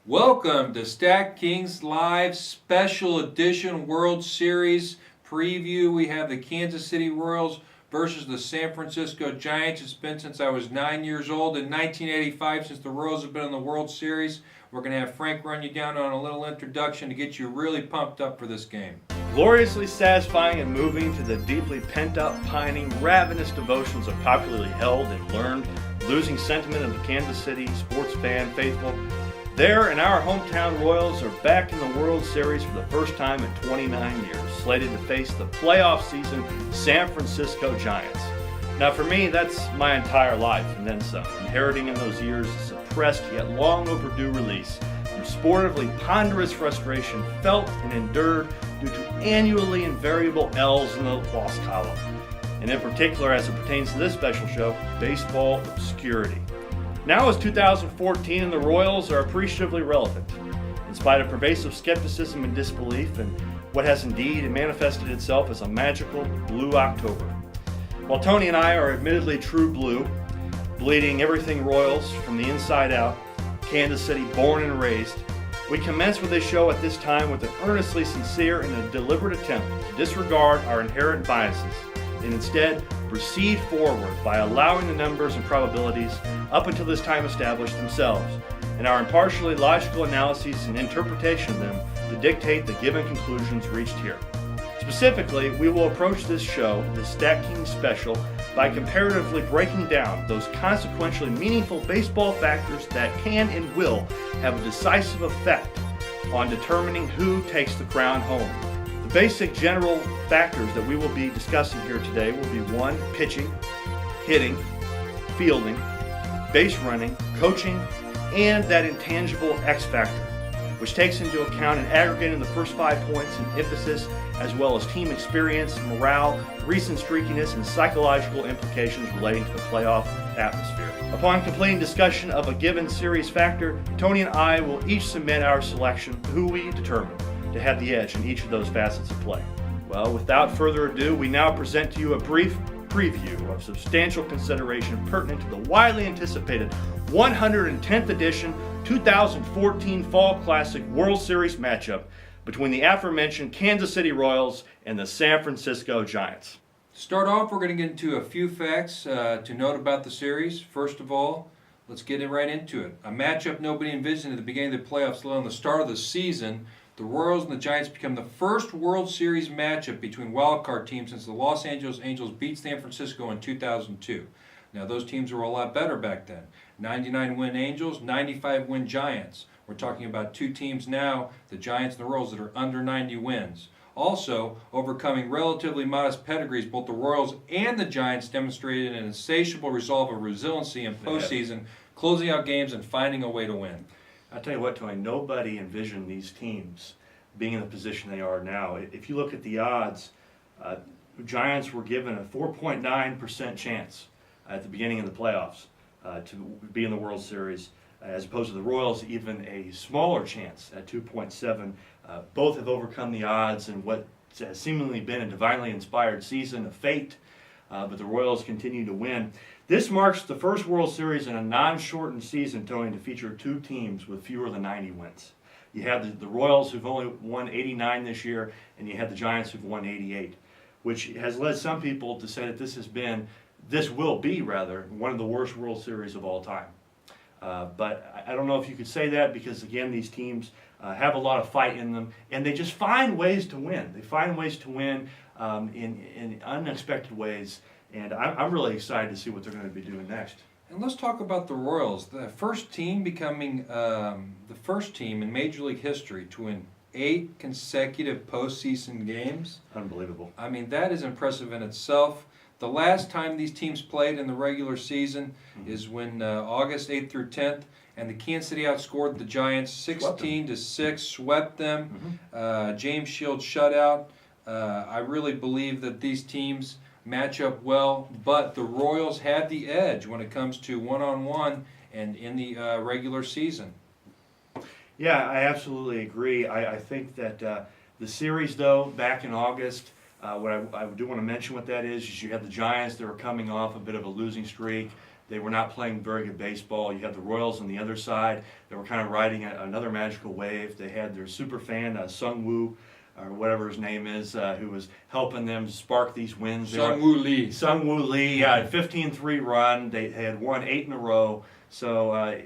Welcome to Stack Kings Live Special Edition World Series preview. We have the Kansas City Royals versus the San Francisco Giants. It's been since I was 9 years old in 1985 since the Royals have been in the World Series. We're going to have Frank run you down on a little introduction to get you really pumped up for this game. Gloriously satisfying and moving to the deeply pent-up, pining, ravenous devotions of popularly held and learned, losing sentiment of the Kansas City sports fan faithful. There and our hometown Royals are back in the World Series for the first time in 29 years, slated to face the playoff season San Francisco Giants. Now for me, that's my entire life and then some, inheriting in those years a suppressed yet long overdue release from sportively ponderous frustration felt and endured due to annually invariable L's in the loss column, and in particular as it pertains to this special show, baseball obscurity. Now is 2014 and the Royals are appreciatively relevant, in spite of pervasive skepticism and disbelief in what has indeed manifested itself as a magical blue October. While Tony and I are admittedly true blue, bleeding everything Royals from the inside out, Kansas City born and raised, we commence with this show at this time with an earnestly sincere and a deliberate attempt to disregard our inherent biases and instead proceed forward by allowing the numbers and probabilities up until this time established themselves and our impartially logical analyses and interpretation of them to dictate the given conclusions reached here. Specifically, we will approach this show, the Stack Kings Special, by comparatively breaking down those consequentially meaningful baseball factors that can and will have a decisive effect on determining who takes the crown home. The basic general factors that we will be discussing here today will be 1. Pitching, hitting, fielding, base running, coaching, and that intangible X factor, which takes into account and aggregating the first 5 points and emphasis, as well as team experience, morale, recent streakiness, and psychological implications relating to the playoff atmosphere. Upon completing discussion of a given series factor, Tony and I will each submit our selection, who we determine to have the edge in each of those facets of play. Well, without further ado, we now present to you a brief preview of substantial consideration pertinent to the widely anticipated 110th edition 2014 Fall Classic World Series matchup between the aforementioned Kansas City Royals and the San Francisco Giants. To start off, we're going to get into a few facts to note about the series. First of all, let's get right into it. A matchup nobody envisioned at the beginning of the playoffs, let alone the start of the season. The Royals and the Giants become the first World Series matchup between wildcard teams since the Los Angeles Angels beat San Francisco in 2002. Now, those teams were a lot better back then. 99-win Angels, 95-win Giants. We're talking about two teams now, the Giants and the Royals, that are under 90 wins. Also, overcoming relatively modest pedigrees, both the Royals and the Giants demonstrated an insatiable resolve of resiliency in postseason, closing out games and finding a way to win. I'll tell you what, Tony, nobody envisioned these teams being in the position they are now. If you look at the odds, Giants were given a 4.9% chance at the beginning of the playoffs to be in the World Series, as opposed to the Royals, even a smaller chance at 2.7. Both have overcome the odds in what has seemingly been a divinely inspired season of fate, but the Royals continue to win. This marks the first World Series in a non-shortened season, Tony, to feature two teams with fewer than 90 wins. You have the Royals, who've only won 89 this year, and you have the Giants, who've won 88, which has led some people to say that this will be one of the worst World Series of all time. But I don't know if you could say that because, again, these teams have a lot of fight in them, and they just find ways to win. They find ways to win in unexpected ways. And I'm really excited to see what they're going to be doing next. And let's talk about the Royals. The first team becoming the first team in Major League history to win 8 consecutive postseason games. Unbelievable. I mean, that is impressive in itself. The last time these teams played in the regular season is when August 8th through 10th, and the Kansas City outscored the Giants 16-6, swept them. James Shields shutout. I really believe that these teams match up well, but the Royals have the edge when it comes to one-on-one and in the regular season. Yeah, I absolutely agree. I think that the series, though, back in August, What I do want to mention what that is you have the Giants that were coming off a bit of a losing streak. They were not playing very good baseball. You have the Royals on the other side. They were kind of riding another magical wave. They had their super fan, Sung Woo, or whatever his name is, who was helping them spark these wins. Sung Woo Lee. Sung Woo Lee, yeah, 15-3 run. They had won 8 in a row. So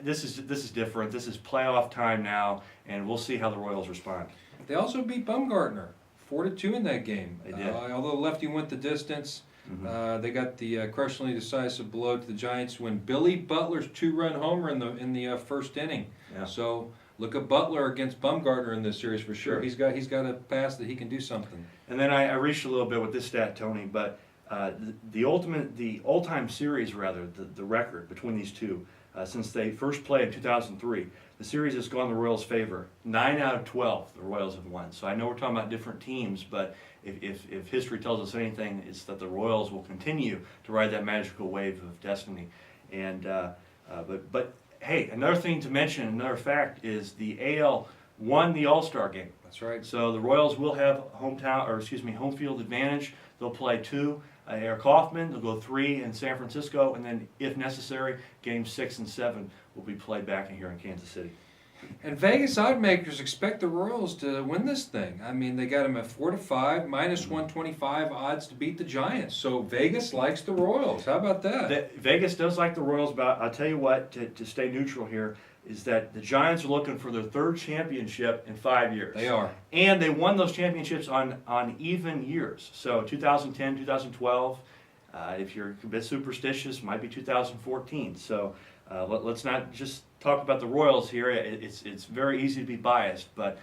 this is different. This is playoff time now, and we'll see how the Royals respond. They also beat Bumgarner 4-2 in that game. They did. Although lefty went the distance, they got the crushingly decisive blow to the Giants when Billy Butler's 2-run homer in the first inning. Yeah. So look at Butler against Bumgarner in this series for sure. Sure. He's got a pass that he can do something. And then I reached a little bit with this stat, Tony, but the all-time series rather, the record between these two, since they first played in 2003, the series has gone the Royals' favor. 9 out of 12 the Royals have won. So I know we're talking about different teams, but if history tells us anything, it's that the Royals will continue to ride that magical wave of destiny. And but hey, another thing to mention, another fact is the AL won the All-Star game. That's right. So the Royals will have home field advantage. They'll play 2 Eric Kaufman. They'll go 3 in San Francisco, and then if necessary, games 6 and 7 will be played back in here in Kansas City. And Vegas oddmakers expect the Royals to win this thing. I mean, they got them at 4-5, minus 125 odds to beat the Giants. So Vegas likes the Royals. How about that? Vegas does like the Royals, but I'll tell you what, to stay neutral here, is that the Giants are looking for their 3rd championship in 5 years. They are. And they won those championships on even years. So 2010, 2012, if you're a bit superstitious, might be 2014. So let's not just talk about the Royals here. It's very easy to be biased, but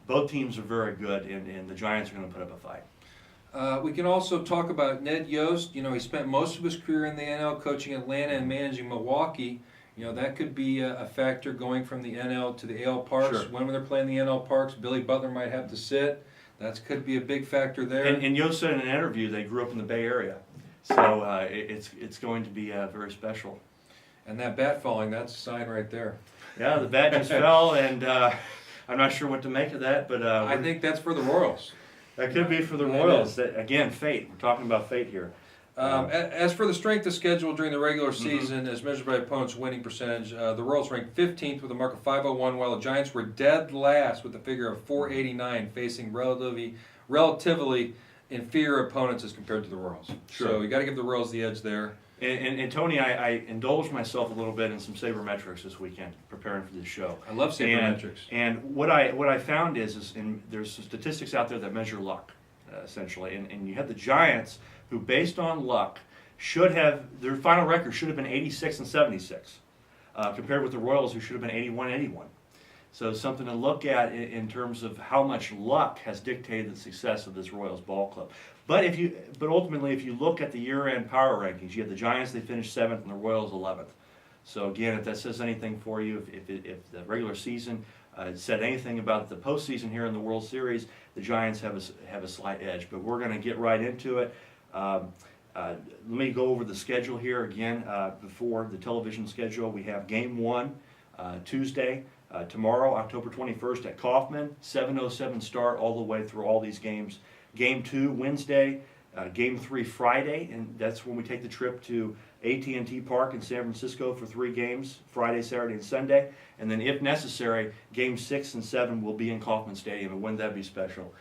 both teams are very good, and the Giants are going to put up a fight. We can also talk about Ned Yost. You know, he spent most of his career in the NL coaching Atlanta and managing Milwaukee. You know, that could be a factor going from the NL to the AL parks. Sure. When they're playing the NL parks, Billy Butler might have to sit. That could be a big factor there. And Yost said in an interview they grew up in the Bay Area. So it's going to be very special. And that bat falling, that's a sign right there. Yeah, the bat just fell, and I'm not sure what to make of that. But I think that's for the Royals. That could be for the Royals. Again, fate. We're talking about fate here. As for the strength of schedule during the regular season, as measured by opponents' winning percentage, the Royals ranked 15th with a mark of 501, while the Giants were dead last with a figure of 489, facing relatively inferior opponents as compared to the Royals. Sure. So you got to give the Royals the edge there. And Tony, I indulged myself a little bit in some sabermetrics this weekend, preparing for this show. I love sabermetrics. And what I found is there's some statistics out there that measure luck, essentially. And you have the Giants, who, based on luck, should have their final record should have been 86 and 76, compared with the Royals, who should have been 81 and 81. So something to look at in terms of how much luck has dictated the success of this Royals ball club. But ultimately, if you look at the year-end power rankings, you have the Giants, they finished 7th, and the Royals 11th. So again, if that says anything for you, if the regular season said anything about the postseason here in the World Series, the Giants have a slight edge. But we're going to get right into it. Let me go over the schedule here again before the television schedule. We have Game 1 Tuesday. Tomorrow, October 21st at Kauffman, 7:07 start all the way through all these games. Game 2 Wednesday, Game 3 Friday, and that's when we take the trip to AT&T Park in San Francisco for 3 games, Friday, Saturday, and Sunday. And then if necessary, Game 6 and 7 will be in Kauffman Stadium, and wouldn't that be special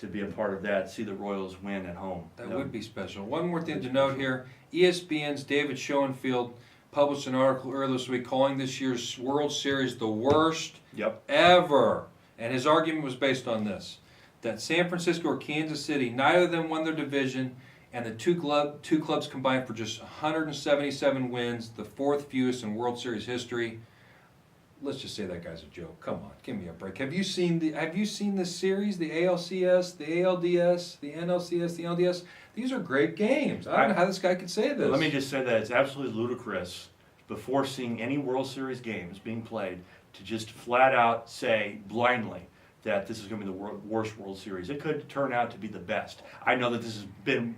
to be a part of that, see the Royals win at home? That would be special. One more thing to note here, ESPN's David Schoenfield published an article earlier this week calling this year's World Series the worst ever. And his argument was based on this, that San Francisco or Kansas City, neither of them won their division, and the two clubs combined for just 177 wins, the 4th fewest in World Series history. Let's just say that guy's a joke. Come on, give me a break. Have you seen this series, the ALCS, the ALDS, the NLCS, the NLDS? These are great games. I don't know how this guy could say this. Let me just say that it's absolutely ludicrous, before seeing any World Series games being played, to just flat out say blindly that this is going to be the worst World Series. It could turn out to be the best. I know that this has been,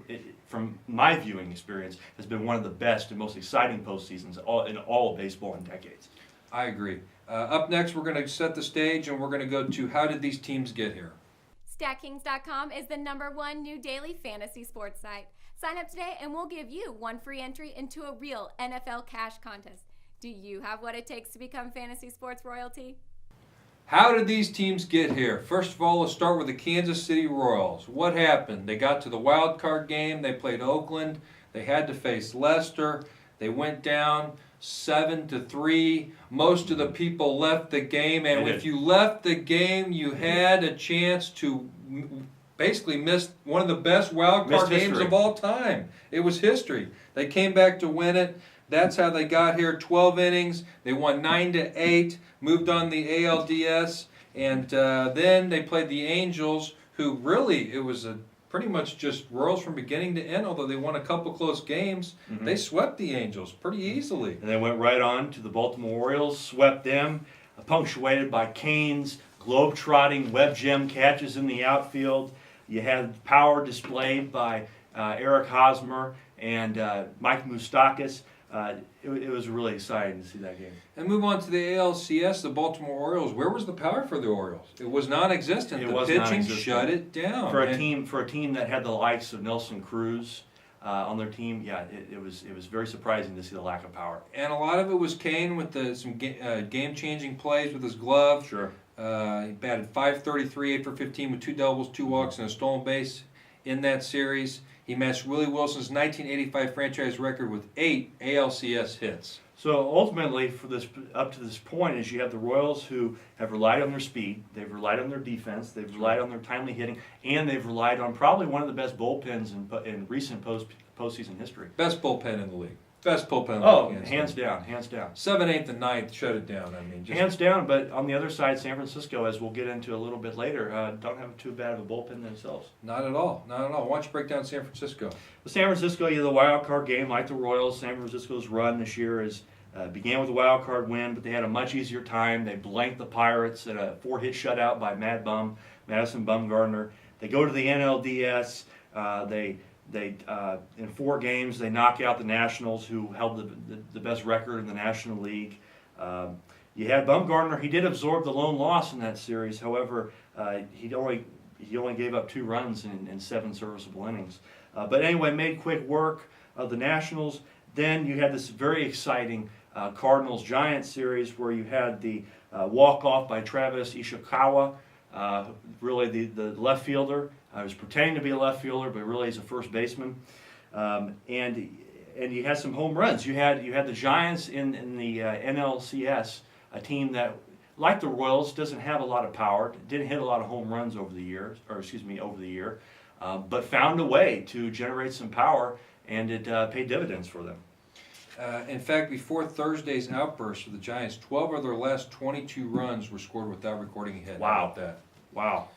from my viewing experience, has been one of the best and most exciting postseasons in all of baseball in decades. I agree. Up next, we're going to set the stage, and we're going to go to how did these teams get here? StatKings.com is the #1 new daily fantasy sports site. Sign up today and we'll give you one free entry into a real NFL cash contest. Do you have what it takes to become fantasy sports royalty? How did these teams get here? First of all, let's start with the Kansas City Royals. What happened? They got to the wild card game. They played Oakland. They had to face Leicester. They went down 7-3. Most of the people left the game, and if you left the game, you had a chance to basically miss one of the best wild card games of all time. It was history. They came back to win it. That's how they got here. 12 innings. They won 9-8. Moved on the ALDS, and then they played the Angels, who really it was pretty much just Royals from beginning to end. Although they won a couple close games, they swept the Angels pretty easily. And they went right on to the Baltimore Orioles, swept them, punctuated by Kane's globe-trotting web gem catches in the outfield. You had power displayed by Eric Hosmer and Mike Moustakas. It was really exciting to see that game. And move on to the ALCS, the Baltimore Orioles. Where was the power for the Orioles? It was non-existent. The pitching shut it down. For a team that had the likes of Nelson Cruz on their team, it was very surprising to see the lack of power. And a lot of it was Kane with some game-changing plays with his glove. Sure. He batted .533, 8 for 15 with 2 doubles, 2 walks, and a stolen base in that series. He matched Willie Wilson's 1985 franchise record with 8 ALCS hits. So ultimately, up to this point, is you have the Royals who have relied on their speed, they've relied on their defense, they've relied on their timely hitting, and they've relied on probably one of the best bullpens in recent postseason history. Best bullpen in the league. Best bullpen in the league. Hands down. 7th, 8th, and 9th shut it down. I mean, hands down. But on the other side, San Francisco, as we'll get into a little bit later, don't have too bad of a bullpen themselves. Not at all. Why don't you break down San Francisco? Well, San Francisco, you have the wild card game like the Royals. San Francisco's run this year began with a wild card win, but they had a much easier time. They blanked the Pirates at a 4-hit shutout by Madison Bumgarner. They go to the NLDS. They in 4 games, they knock out the Nationals, who held the best record in the National League. You had Bumgarner. He did absorb the lone loss in that series. However, he only gave up 2 runs in 7 serviceable innings. But anyway, made quick work of the Nationals. Then you had this very exciting Cardinals-Giants series where you had the walk-off by Travis Ishikawa, really the left fielder. He was pretending to be a left fielder, but really he's a first baseman. And you had some home runs. You had the Giants in the NLCS, a team that, like the Royals, doesn't have a lot of power, didn't hit a lot of home runs over the year, but found a way to generate some power, and it paid dividends for them. In fact, before Thursday's outburst for the Giants, 12 of their last 22 runs were scored without recording a hit. Wow. How about that? Wow.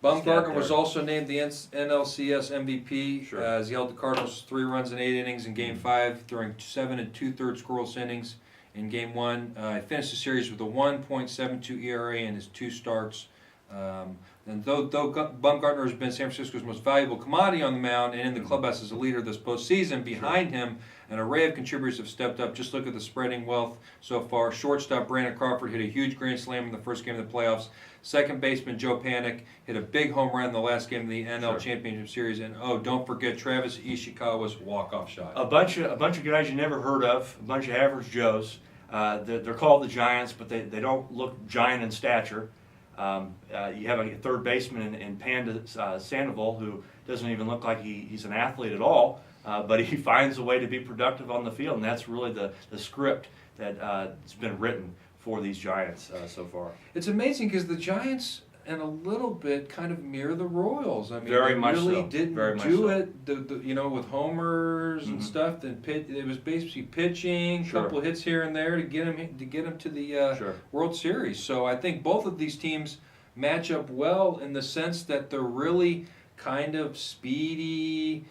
Bumgarner was also named the NLCS MVP, Sure. As he held the Cardinals 3 runs in 8 innings in Game 5, throwing 7 2/3 scoreless innings in Game 1. He finished the series with a 1.72 ERA in his 2 starts. And though Bumgarner has been San Francisco's most valuable commodity on the mound and in the clubhouse as a leader this postseason, behind him, an array of contributors have stepped up. Just look at the spreading wealth so far. Shortstop Brandon Crawford hit a huge grand slam in the first game of the playoffs. Second baseman Joe Panik hit a big home run in the last game of the NL Championship Series. And don't forget Travis Ishikawa's walk-off shot. A bunch of guys you never heard of, a bunch of average Joes. They're called the Giants, but they don't look giant in stature. You have a third baseman in Panda Sandoval who doesn't even look like he's an athlete at all, but he finds a way to be productive on the field, and that's really the script that's been written for these Giants so far. It's amazing because the Giants, in a little bit, kind of mirror the Royals. I mean, Very they much really so. didn't Very much do so. it, with homers and stuff. It was basically pitching, a couple of hits here and there to get him to the World Series. So I think both of these teams match up well in the sense that they're really kind of speedy,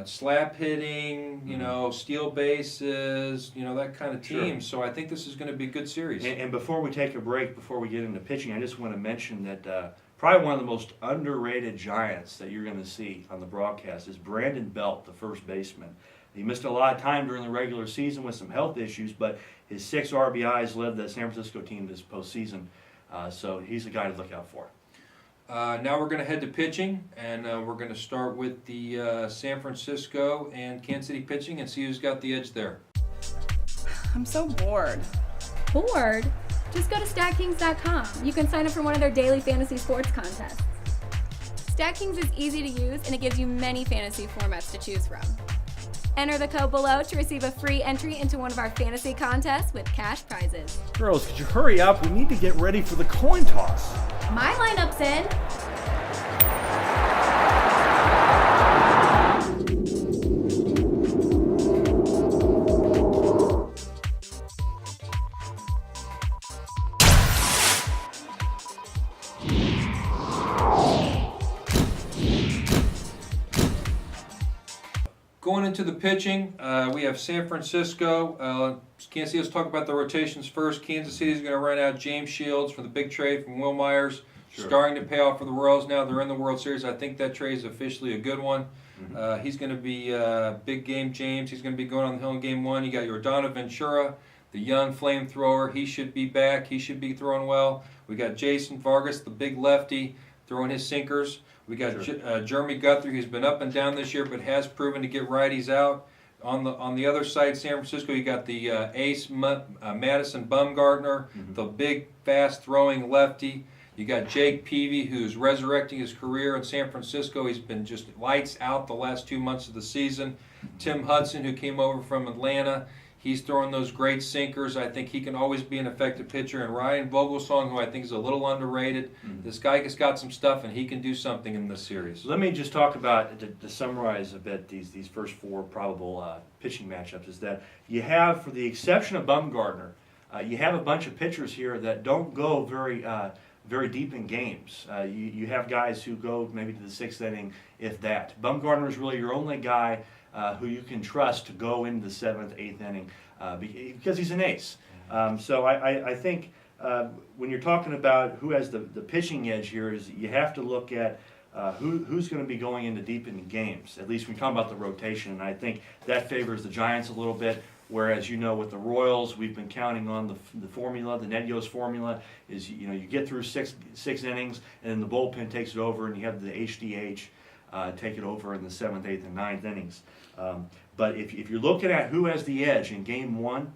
slap hitting, steal bases, that kind of team. Sure. So I think this is going to be a good series. And before we take a break, before we get into pitching, I just want to mention that probably one of the most underrated Giants that you're going to see on the broadcast is Brandon Belt, the first baseman. He missed a lot of time during the regular season with some health issues, but his 6 RBIs led the San Francisco team this postseason. So he's a guy to look out for. Now we're going to head to pitching, and we're going to start with the San Francisco and Kansas City pitching and see who's got the edge there. I'm so bored. Bored? Just go to StatKings.com. You can sign up for one of their daily fantasy sports contests. StatKings is easy to use, and it gives you many fantasy formats to choose from. Enter the code below to receive a free entry into one of our fantasy contests with cash prizes. Girls, could you hurry up? We need to get ready for the coin toss. My lineup's in. Going into the pitching, we have San Francisco. Kansas City, let's talk about the rotations first. Kansas City is going to run out James Shields for the big trade from Will Myers. Sure. Starting to pay off for the Royals now. They're in the World Series. I think that trade is officially a good one. He's going to be big game James. He's going to be going on the hill in game one. You got Yordano Ventura, the young flamethrower. He should be back. He should be throwing well. We got Jason Vargas, the big lefty, throwing his sinkers. We got Jeremy Guthrie, who's been up and down this year, but has proven to get righties out. On the other side, San Francisco, you got the ace Madison Bumgarner, the big, fast-throwing lefty. You got Jake Peavy, who's resurrecting his career in San Francisco. He's been just lights out the last 2 months of the season. Tim Hudson, who came over from Atlanta. He's throwing those great sinkers. I think he can always be an effective pitcher. And Ryan Vogelsong, who I think is a little underrated. This guy has got some stuff, and he can do something in this series. Let me just talk about, to summarize a bit, these first four probable pitching matchups, is that you have, for the exception of Bumgarner, you have a bunch of pitchers here that don't go very deep in games. You have guys who go maybe to the sixth inning, if that. Bumgarner is really your only guy who you can trust to go into the seventh, eighth inning because he's an ace. So I think when you're talking about who has the pitching edge here, is you have to look at who's going to be going into deep into games, at least when you talk about the rotation. And I think that favors the Giants a little bit. Whereas, with the Royals, we've been counting on the formula, the Ned Yost formula, is you get through six innings, and then the bullpen takes it over, and you have the HDH take it over in the seventh, eighth, and ninth innings. But if you're looking at who has the edge in game one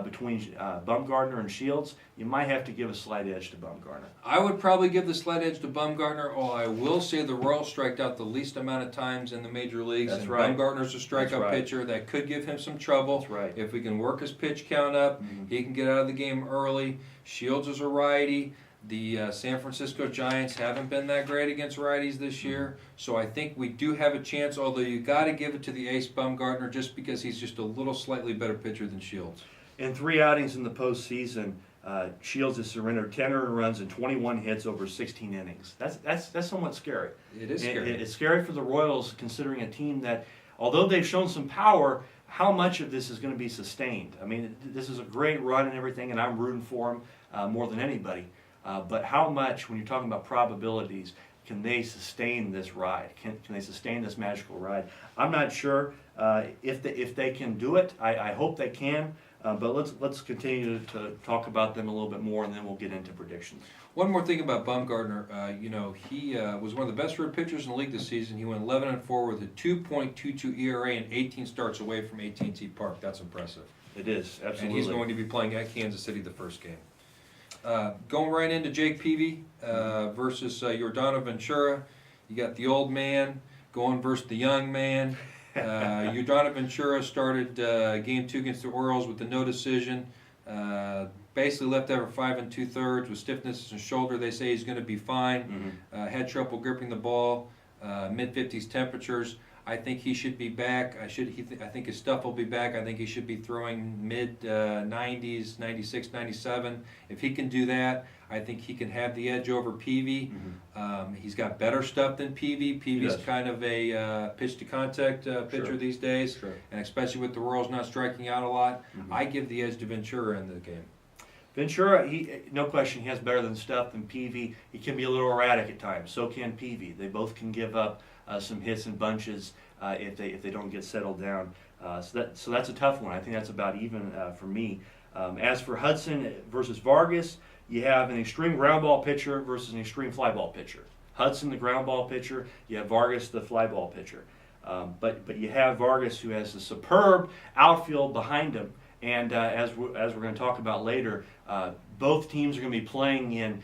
between Bumgarner and Shields, you might have to give a slight edge to Bumgarner. I would probably give the slight edge to Bumgarner. Oh, I will say the Royals striked out the least amount of times in the major leagues. That's and right. Bumgarner's a strikeout pitcher. That could give him some trouble. That's right. If we can work his pitch count up, he can get out of the game early. Shields is a righty. The San Francisco Giants haven't been that great against righties this year, so I think we do have a chance, although you got to give it to the ace Bumgarner just because he's just a little slightly better pitcher than Shields. In 3 outings in the postseason, Shields has surrendered 10 earned runs and 21 hits over 16 innings. That's somewhat scary. It is scary. It's scary for the Royals, considering a team that, although they've shown some power, how much of this is going to be sustained? I mean, this is a great run and everything, and I'm rooting for them more than anybody. But how much, when you're talking about probabilities, can they sustain this ride? Can they sustain this magical ride? I'm not sure if they can do it. I hope they can. But let's continue to talk about them a little bit more, and then we'll get into predictions. One more thing about Bumgarner, he was one of the best road pitchers in the league this season. He went 11-4 with a 2.22 ERA and 18 starts away from AT&T Park. That's impressive. It is, absolutely. And he's going to be playing at Kansas City the first game. Going right into Jake Peavy versus Yordano Ventura. You got the old man going versus the young man. Yordano Ventura started game 2 against the Orioles with the no decision. Basically left over 5 2/3 with stiffness in his shoulder. They say he's going to be fine. Had trouble gripping the ball. Mid-50s temperatures. I think he should be back. I think his stuff will be back. I think he should be throwing mid-90s, 96, 97. If he can do that, I think he can have the edge over Peavy. He's got better stuff than Peavy. Peavy's kind of a pitch-to-contact pitcher these days, and especially with the Royals not striking out a lot. I give the edge to Ventura in the game. Ventura, no question, he has better than stuff than Peavy. He can be a little erratic at times. So can Peavy. They both can give up some hits and bunches if they don't get settled down. So that's a tough one. I think that's about even for me. As for Hudson versus Vargas, you have an extreme ground ball pitcher versus an extreme fly ball pitcher. Hudson, the ground ball pitcher. You have Vargas, the fly ball pitcher. But you have Vargas, who has a superb outfield behind him. And as we're going to talk about later, both teams are going to be playing in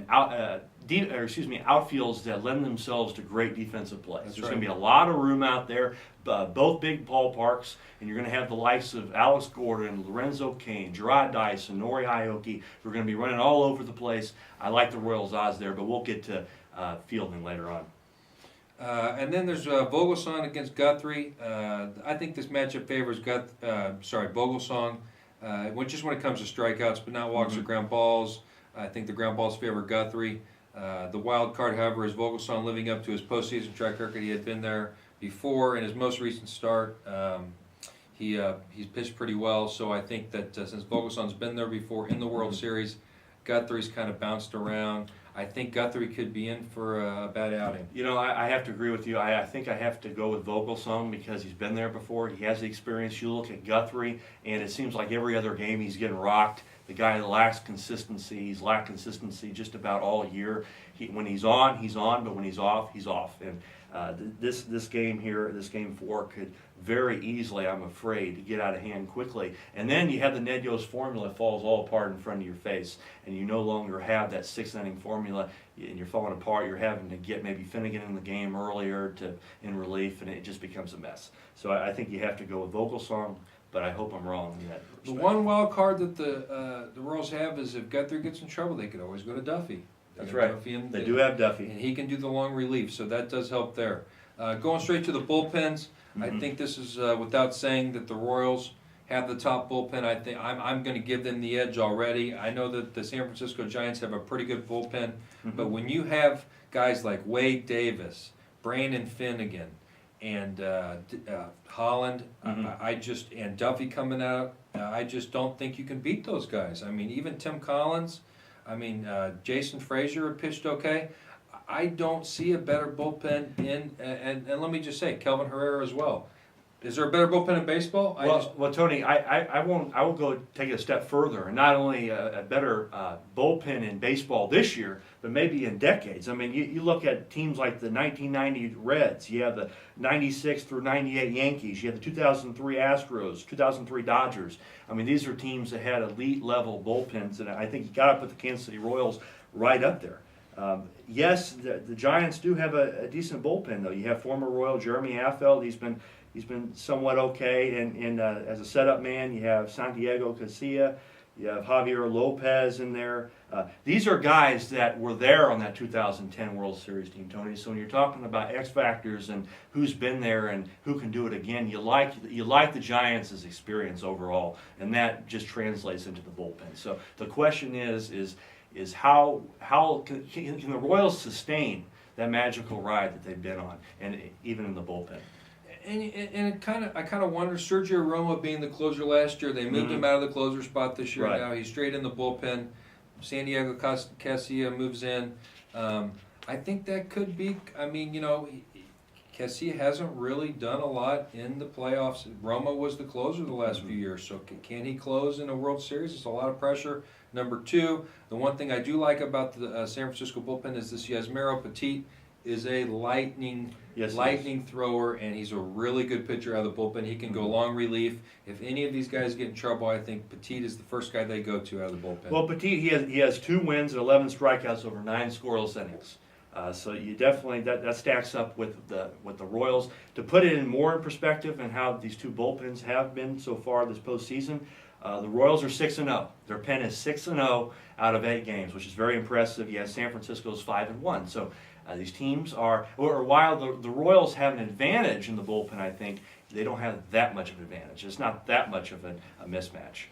outfields that lend themselves to great defensive plays. There's going to be a lot of room out there, both big ballparks, and you're going to have the likes of Alex Gordon, Lorenzo Cain, Gerard Dice, and Nori Aoki, who are going to be running all over the place. I like the Royals' odds there, but we'll get to fielding later on. And then there's Vogelsong against Guthrie. I think this matchup favors Vogelsong. Just when it comes to strikeouts, but not walks or ground balls. I think the ground balls favor Guthrie. The wild card, however, is Vogelsong living up to his postseason track record. He had been there before in his most recent start. He's pitched pretty well, so I think that since Vogelsong's been there before in the World Series, Guthrie's kind of bounced around. I think Guthrie could be in for a bad outing. You know, I have to agree with you. I think I have to go with Vogelsong because he's been there before. He has the experience. You look at Guthrie, and it seems like every other game he's getting rocked. The guy lacks consistency. He's lacked consistency just about all year. When he's on, but when he's off, he's off. And this game here, this game 4, could very easily, I'm afraid, get out of hand quickly. And then you have the Ned Yost formula falls all apart in front of your face, and you no longer have that 6-inning formula, and you're falling apart. You're having to get maybe Finnegan in the game earlier in relief, and it just becomes a mess. So I think you have to go with Vogelsong, but I hope I'm wrong in that respect. The one wild card that the Royals have is if Guthrie gets in trouble, they could always go to Duffy. That's right. They do have Duffy. And he can do the long relief, so that does help there. Going straight to the bullpens, I think this is without saying that the Royals have the top bullpen. I think I'm going to give them the edge already. I know that the San Francisco Giants have a pretty good bullpen, but when you have guys like Wade Davis, Brandon Finnegan, and Holland, and Duffy coming out, I just don't think you can beat those guys. I mean, even Tim Collins. Jason Frazier had pitched okay. I don't see a better bullpen and let me just say, Kelvin Herrera as well. Is there a better bullpen in baseball? Well, Tony, I will go take it a step further, and not only a better bullpen in baseball this year, but maybe in decades. I mean, you look at teams like the 1990 Reds, you have the 96 through 98 Yankees, you have the 2003 Astros, 2003 Dodgers. I mean, these are teams that had elite level bullpens, and I think you got to put the Kansas City Royals right up there. Yes, the Giants do have a decent bullpen, though. You have former Royal Jeremy Affeldt. He's been somewhat okay, and as a setup man, you have Santiago Casilla, you have Javier Lopez in there. These are guys that were there on that 2010 World Series team, Tony. So when you're talking about X factors and who's been there and who can do it again, you like the Giants' experience overall, and that just translates into the bullpen. So the question is how can the Royals sustain that magical ride that they've been on, and even in the bullpen? And I kind of wonder, Sergio Romo being the closer last year, they moved him out of the closer spot this year. Right. Now he's straight in the bullpen. Santiago Casilla moves in. I think that could be. Casilla hasn't really done a lot in the playoffs. Romo was the closer the last few years, so can he close in a World Series? It's a lot of pressure. Number 2, the one thing I do like about the San Francisco bullpen is this Yasmero Petit is a lightning thrower, and he's a really good pitcher out of the bullpen. He can go long relief. If any of these guys get in trouble, I think Petit is the first guy they go to out of the bullpen. Well, Petit, he has 2 wins and 11 strikeouts over 9 scoreless innings. So you definitely that stacks up with the Royals. To put it more in perspective and how these 2 bullpens have been so far this postseason, the Royals are 6-0. Their pen is 6-0 out of 8 games, which is very impressive. Yes, San Francisco's 5-1. So these teams are, or while the Royals have an advantage in the bullpen, I think they don't have that much of an advantage. It's not that much of a mismatch.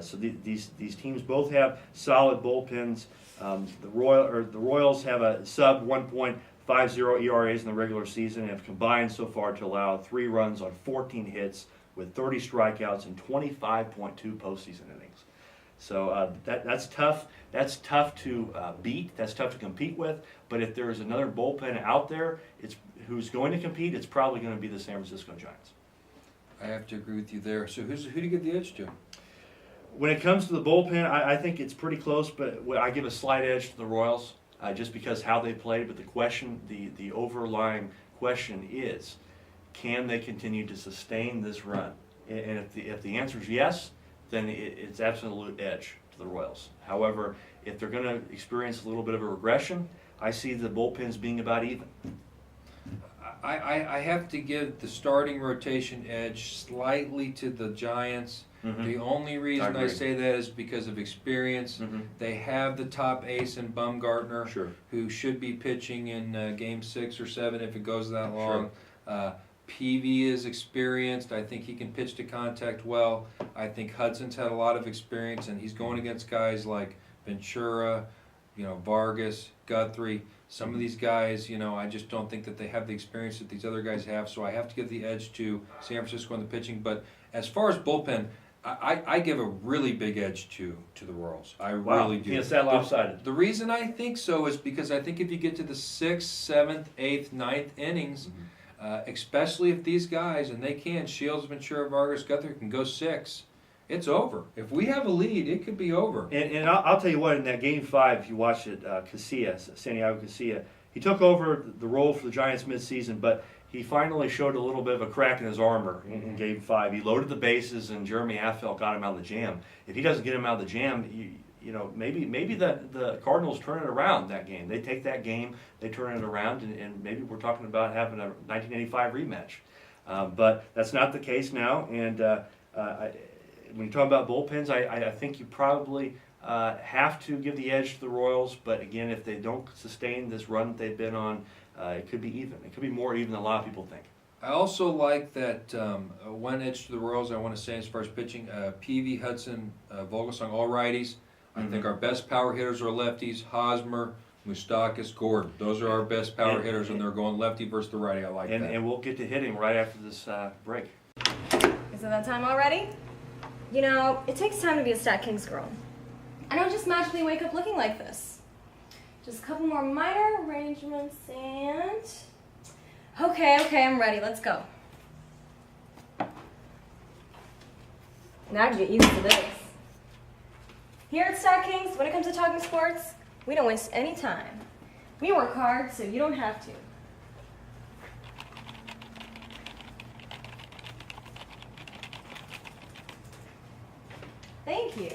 So these teams both have solid bullpens. The Royals have a sub 1.50 ERAs in the regular season and have combined so far to allow 3 runs on 14 hits with 30 strikeouts and 25.2 postseason innings. So that's tough. That's tough to beat. That's tough to compete with. But if there is another bullpen out there, who's going to compete, it's probably going to be the San Francisco Giants. I have to agree with you there. So who do you give the edge to? When it comes to the bullpen, I think it's pretty close, but I give a slight edge to the Royals. just because how they played. But the question, the overlying question is, can they continue to sustain this run? And if the answer is yes, then it's absolute edge to the Royals. However, if they're going to experience a little bit of a regression, I see the bullpens being about even. I have to give the starting rotation edge slightly to the Giants. Mm-hmm. The only reason I agree. say that is because of experience. Mm-hmm. They have the top ace in Bumgarner, Sure. who should be pitching in Game 6 or 7 if it goes that long. Peavy is experienced. I think he can pitch to contact well. I think Hudson's had a lot of experience, and he's going against guys like Ventura, Vargas, Guthrie. Some of these guys, I just don't think that they have the experience that these other guys have. So I have to give the edge to San Francisco in the pitching. But as far as bullpen, I give a really big edge to the Royals. I really do. It's that lopsided. The reason I think so is because I think if you get to the 6th, 7th, 8th, 9th innings, especially if these guys, and they can, Shields, Ventura, Vargas, Guthrie can go 6, it's over. If we have a lead, it could be over. And I'll tell you what, in that Game 5, if you watch it, Santiago Casilla, he took over the role for the Giants midseason, but he finally showed a little bit of a crack in his armor in Game 5. He loaded the bases, and Jeremy Affeldt got him out of the jam. If he doesn't get him out of the jam, maybe the Cardinals turn it around that game. They take that game, they turn it around, and maybe we're talking about having a 1985 rematch. But that's not the case now, and when you talk about bullpens, I think you probably have to give the edge to the Royals. But again, if they don't sustain this run that they've been on, it could be even. It could be more even than a lot of people think. I also like that one edge to the Royals I want to say as far as pitching, Peavy, Hudson, Vogelsong, all righties. I think our best power hitters are lefties, Hosmer, Moustakas, Gordon. Those are our best power hitters, and they're going lefty versus the righty. I like that. And we'll get to hitting right after this break. Isn't that time already? It takes time to be a Stat Kings girl. I don't just magically wake up looking like this. Just a couple more minor arrangements and... Okay, I'm ready. Let's go. Now to get used to this. Here at Stat Kings, when it comes to talking sports, we don't waste any time. We work hard, so you don't have to. Thank you.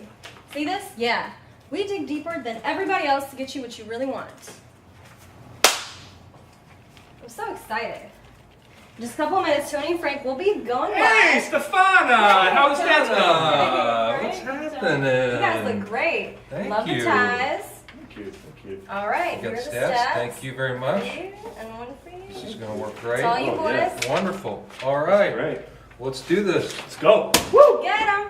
See this? Yeah. We dig deeper than everybody else to get you what you really want. I'm so excited. In just a couple of minutes, Tony and Frank will be going Hey, live. Stefana! How's that going? What's You happening? guys look great. Thank Love you. the ties. Thank you. All right, You here got are the stats. stats. Thank you very much. For you, and one for you. This is going to work great. It's all you Oh, boys. yeah. Wonderful. All right. Great. Let's do this. Let's go. Woo! Get 'em.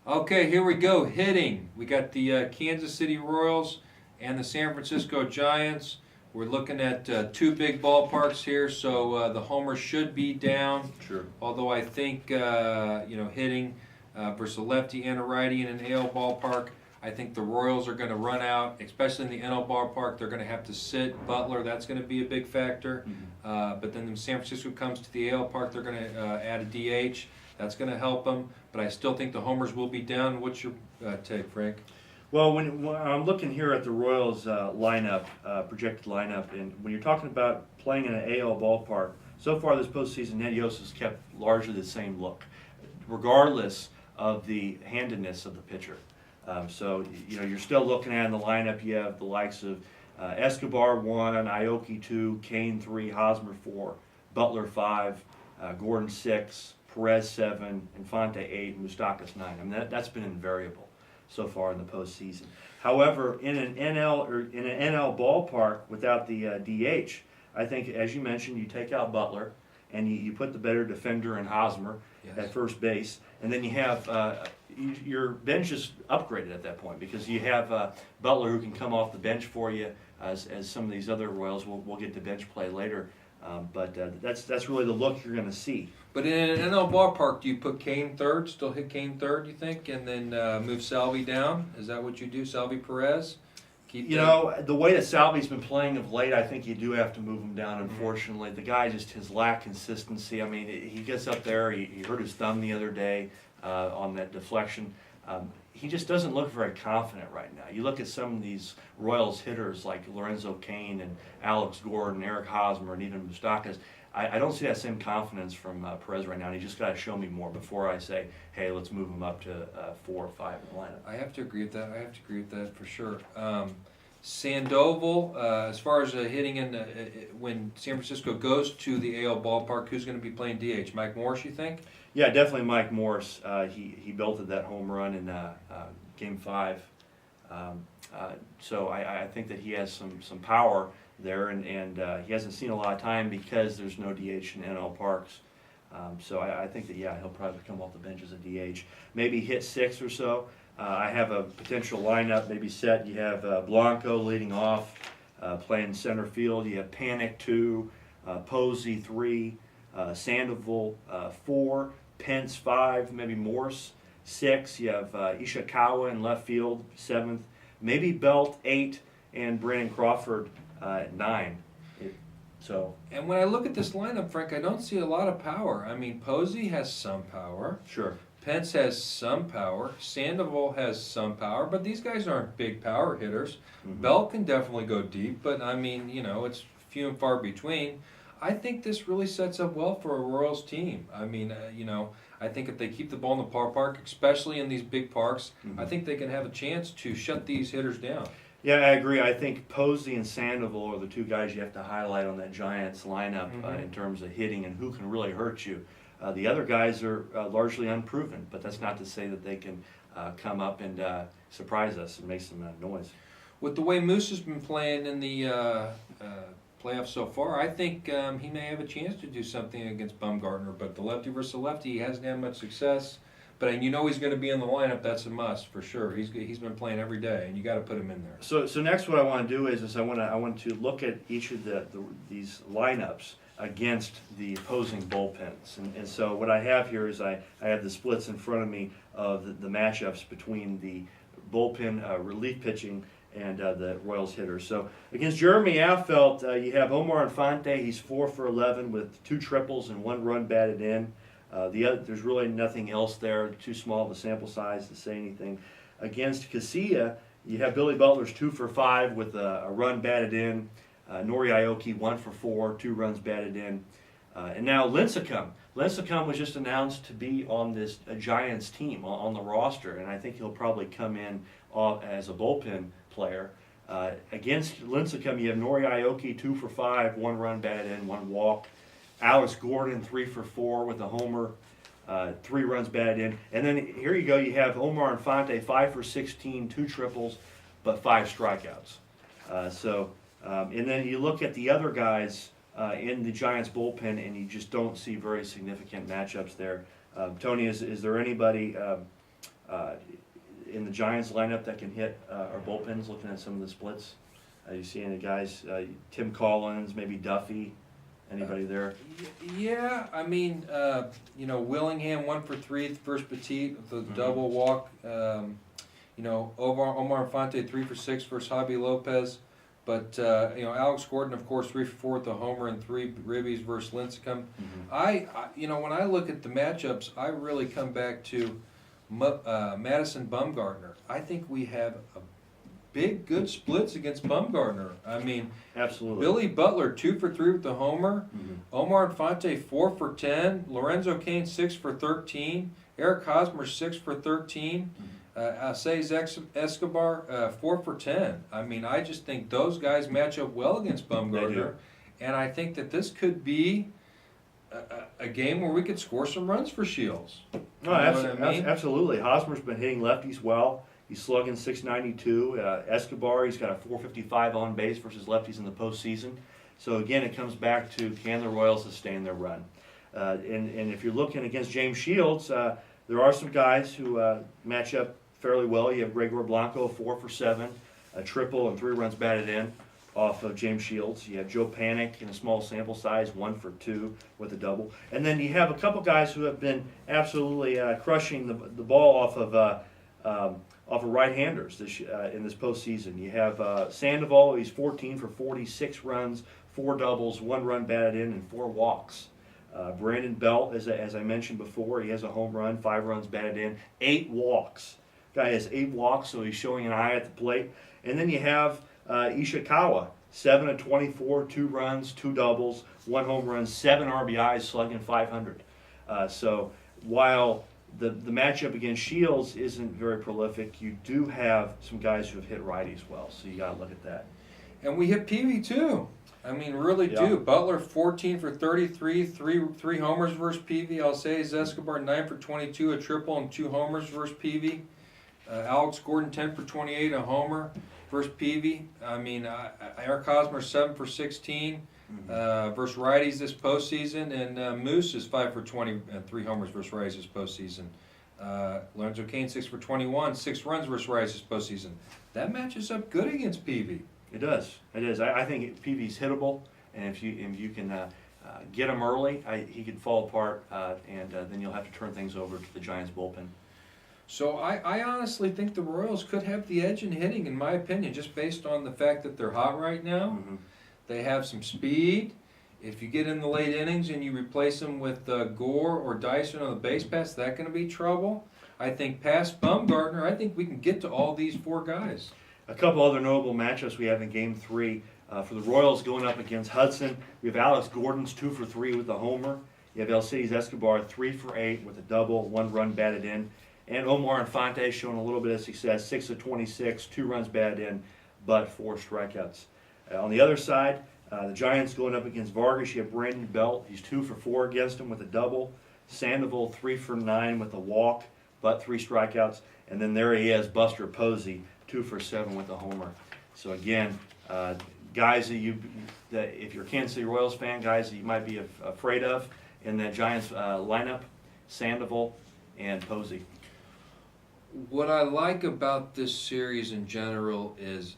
Okay, here we go. Hitting. We got the Kansas City Royals and the San Francisco Giants. We're looking at two big ballparks here, so the homers should be down. Sure. Although I think, hitting versus a lefty and a righty in an AL ballpark, I think the Royals are going to run out, especially in the NL ballpark. They're going to have to sit Butler. That's going to be a big factor. But then when San Francisco comes to the AL park, they're going to add a DH. That's going to help them. But I still think the homers will be down. What's your take, Frank? Well, when I'm looking here at the Royals lineup, projected lineup, and when you're talking about playing in an AL ballpark, so far this postseason, Ned Yost has kept largely the same look, regardless of the handedness of the pitcher. So you're still looking at in the lineup. You have the likes of Escobar 1, Aoki 2, Kane 3, Hosmer 4, Butler 5, Gordon 6, Perez 7, Infante 8, Moustakas 9. I mean that's been invariable so far in the postseason. However, in an NL ballpark without the DH, I think as you mentioned, you take out Butler and you put the better defender in Hosmer at first base, and then you have your bench is upgraded at that point because you have Butler who can come off the bench for you, as some of these other Royals will get to bench play later. But that's really the look you're going to see. But in an NL ballpark, do you put Kane third, still hit Kane third, you think, and then move Salvi down? Is that what you do, Salvi Perez? keep. You know, the way that Salvi's been playing of late, I think you do have to move him down. Unfortunately, the guy just his lack consistency. I mean, he gets up there. He hurt his thumb the other day on that deflection. He just doesn't look very confident right now. You look at some of these Royals hitters like Lorenzo Cain and Alex Gordon, Eric Hosmer, and even Moustakas. I don't see that same confidence from Perez right now. And he just got to show me more before I say, hey, let's move him up to 4 or 5 in the lineup. I have to agree with that. For sure. Sandoval, as far as hitting in when San Francisco goes to the AL ballpark, who's going to be playing DH? Mike Morris, you think? Yeah, definitely Mike Morris. He belted that home run in Game 5. So I think that he has some power there, and he hasn't seen a lot of time because there's no DH in NL Parks. So I think that, yeah, he'll probably come off the bench as a DH. Maybe hit 6 or so. I have a potential lineup maybe set. You have Blanco leading off, playing center field. You have Panic 2, Posey 3, Sandoval 4, Pence 5, maybe Morse 6. You have Ishikawa in left field 7th, maybe Belt 8, and Brandon Crawford at 9. And when I look at this lineup, Frank, I don't see a lot of power. I mean, Posey has some power. Sure. Pence has some power. Sandoval has some power, but these guys aren't big power hitters. Mm-hmm. Bell can definitely go deep, but I mean, you know, it's few and far between. I think this really sets up well for a Royals team. I mean, you know, I think if they keep the ball in the ballpark, especially in these big parks, I think they can have a chance to shut these hitters down. Yeah, I agree. I think Posey and Sandoval are the two guys you have to highlight on that Giants lineup in terms of hitting and who can really hurt you. The other guys are largely unproven, but that's not to say that they can come up and surprise us and make some noise. With the way Moose has been playing in the playoffs so far, I think he may have a chance to do something against Bumgarner. But the lefty versus the lefty, he hasn't had much success. But you know he's going to be in the lineup. That's a must for sure. He's been playing every day, and you got to put him in there. So next, what I want to do is I want to look at each of these lineups against the opposing bullpens. And so what I have here is I have the splits in front of me of the matchups between the bullpen relief pitching and the Royals hitters. So against Jeremy Affeldt, you have Omar Infante. He's 4 for 11 with 2 triples and 1 run batted in. There's really nothing else there, too small of a sample size to say anything. Against Casilla, you have Billy Butler's 2 for 5 with a run batted in. Nori Aoki 1 for 4, 2 runs batted in. And now Lincecum. Lincecum was just announced to be on this Giants team on the roster, and I think he'll probably come in as a bullpen player. Against Lincecum, you have Nori Aoki 2 for 5, 1 run batted in, 1 walk. Alex Gordon 3 for 4 with a homer, 3 runs batted in. And then here you go, you have Omar Infante 5 for 16, 2 triples, but 5 strikeouts. And then you look at the other guys in the Giants bullpen, and you just don't see very significant matchups there. Tony, is there anybody in the Giants lineup that can hit our bullpens? Looking at some of the splits, you see any guys? Tim Collins, maybe Duffy. Anybody there? Yeah, I mean, you know, Willingham 1 for 3 versus Petit, the double walk. You know, Omar Infante 3 for 6 versus Javi Lopez. But, you know, Alex Gordon, of course, 3 for 4 with a homer and 3 ribbies versus Lincecum. You know, when I look at the matchups, I really come back to Madison Bumgarner. I think we have a good splits against Bumgarner. I mean, absolutely. Billy Butler 2 for 3 with the homer. Omar Infante 4 for 10. Lorenzo Cain 6 for 13. Eric Hosmer 6 for 13. Alcides Escobar 4 for 10. I mean, I just think those guys match up well against Bumgarner, and I think that this could be a game where we could score some runs for Shields. No, absolutely. Hosmer's been hitting lefties well. He's slugging 692. Escobar, he's got a 455 on base versus lefties in the postseason. So again, it comes back to can the Royals sustain their run? And if you're looking against James Shields, there are some guys who match up fairly well. You have Gregor Blanco, 4 for 7, a triple and 3 runs batted in off of James Shields. You have Joe Panic in a small sample size, 1 for 2 with a double. And then you have a couple guys who have been absolutely crushing the ball off of off of right-handers in this postseason. You have Sandoval, he's 14 for 46 runs, 4 doubles, 1 run batted in, and 4 walks. Brandon Belt, as I mentioned before, he has a home run, 5 runs batted in, 8 walks. Guy has 8 walks, so he's showing an eye at the plate. And then you have Ishikawa, 7 of 24, 2 runs, 2 doubles, 1 home run, 7 RBIs, slugging .500. So while the matchup against Shields isn't very prolific, you do have some guys who have hit righties well, so you got to look at that. And we hit Peavy too. I mean, really do. Butler 14 for 33, three homers versus Peavy. Alcides Escobar 9 for 22, a triple and 2 homers versus Peavy. Alex Gordon 10 for 28, a homer versus Peavy. I mean, Eric Hosmer 7 for 16 versus righties this postseason, and Moose is 5 for 20 and 3 homers versus righties this postseason. Lorenzo Cain 6 for 21, 6 runs versus righties this postseason. That matches up good against Peavy. It does. It is. I think Peavy's hittable, and if you can get him early, he can fall apart, and then you'll have to turn things over to the Giants bullpen. So I honestly think the Royals could have the edge in hitting, in my opinion, just based on the fact that they're hot right now. Mm-hmm. They have some speed. If you get in the late innings and you replace them with Gore or Dyson on the base pass, that's going to be trouble. I think past Bumgarner, I think we can get to all these 4 guys. A couple other notable matchups we have in Game 3. For the Royals going up against Hudson, we have Alex Gordon's 2 for 3 with a homer. You have Alcides Escobar 3 for 8 with a double, 1 run batted in. And Omar Infante showing a little bit of success, 6 of 26, 2 runs batted in, but 4 strikeouts. On the other side, the Giants going up against Vargas. You have Brandon Belt. He's 2 for 4 against him with a double. Sandoval 3 for 9 with a walk, but 3 strikeouts. And then there he is, Buster Posey, 2 for 7 with a homer. So again, guys that if you're a Kansas City Royals fan, guys that you might be afraid of in that Giants lineup, Sandoval and Posey. What I like about this series in general is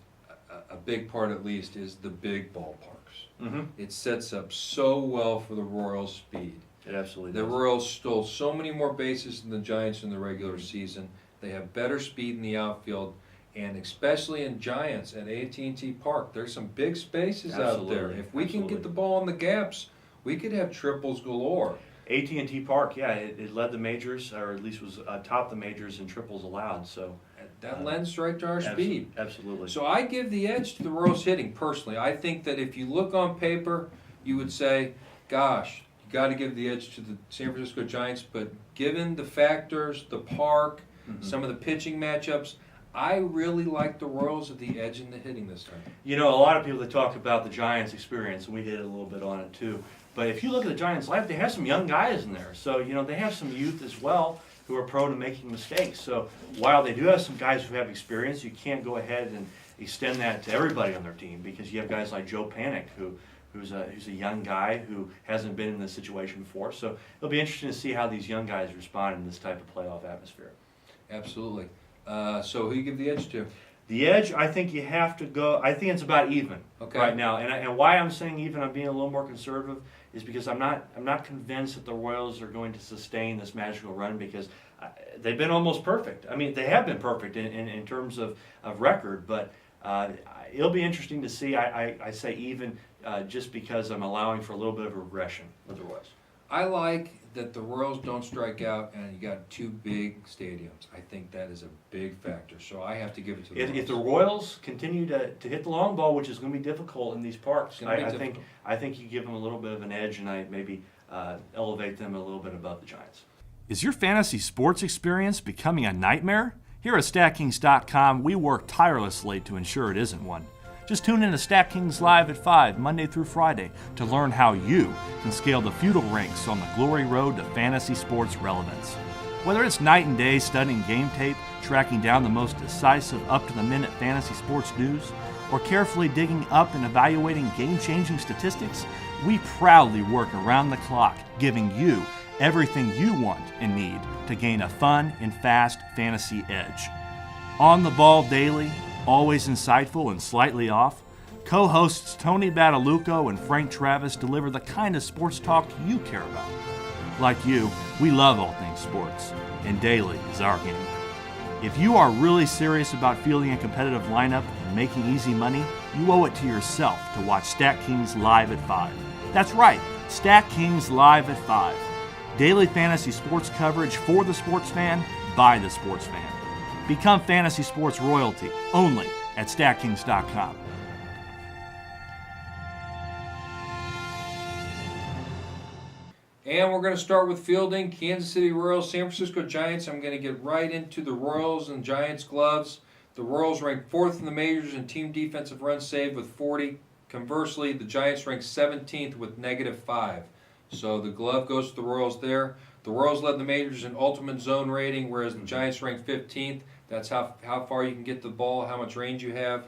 a big part, at least, is the big ballparks. Mm-hmm. It sets up so well for the Royals' speed. It absolutely The does. Royals stole so many more bases than the Giants in the regular season. They have better speed in the outfield, and especially in Giants at AT&T Park, there's some big spaces out there. If we can get the ball in the gaps, we could have triples galore. AT&T Park, yeah, it led the majors, or at least was top the majors in triples allowed. So that lends right to our speed. Absolutely. So I give the edge to the Royals hitting personally. I think that if you look on paper, you would say, gosh, you got to give the edge to the San Francisco Giants. But given the factors, the park, some of the pitching matchups, I really like the Royals at the edge in the hitting this time. You know, a lot of people that talk about the Giants' experience, and we hit a little bit on it too. But if you look at the Giants' lineup, they have some young guys in there. So, you know, they have some youth as well who are prone to making mistakes. So while they do have some guys who have experience, you can't go ahead and extend that to everybody on their team, because you have guys like Joe Panik who's a young guy who hasn't been in this situation before. So it'll be interesting to see how these young guys respond in this type of playoff atmosphere. Absolutely. So who you give the edge to? The edge, I think you have to go. I think it's about even right now, and why I'm saying even, I'm being a little more conservative, is because I'm not convinced that the Royals are going to sustain this magical run, because they've been almost perfect. I mean, they have been perfect in terms of record, but it'll be interesting to see. I say even just because I'm allowing for a little bit of a regression with the Royals. I like that the Royals don't strike out, and you got 2 big stadiums. I think that is a big factor. So I have to give it to the Royals. If the Royals continue to hit the long ball, which is going to be difficult in these parks, I think you give them a little bit of an edge, and I maybe elevate them a little bit above the Giants. Is your fantasy sports experience becoming a nightmare? Here at StatKings.com, we work tirelessly to ensure it isn't one. Just tune in to StatKings Live at 5, Monday through Friday, to learn how you can scale the feudal ranks on the glory road to fantasy sports relevance. Whether it's night and day studying game tape, tracking down the most decisive up-to-the-minute fantasy sports news, or carefully digging up and evaluating game-changing statistics, we proudly work around the clock, giving you everything you want and need to gain a fun and fast fantasy edge. On the ball daily, always insightful and slightly off, co-hosts Tony Badalucco and Frank Travis deliver the kind of sports talk you care about. Like you, we love all things sports, and daily is our game. If you are really serious about fielding a competitive lineup and making easy money, you owe it to yourself to watch Stat Kings Live at 5. That's right, Stat Kings Live at 5. Daily fantasy sports coverage for the sports fan, by the sports fan. Become fantasy sports royalty only at StatKings.com. And we're going to start with fielding. Kansas City Royals, San Francisco Giants. I'm going to get right into the Royals and Giants gloves. The Royals rank 4th in the majors in team defensive runs saved with 40. Conversely, the Giants rank 17th with -5. So the glove goes to the Royals there. The Royals led the majors in ultimate zone rating, whereas the Giants ranked 15th. That's how far you can get the ball, how much range you have.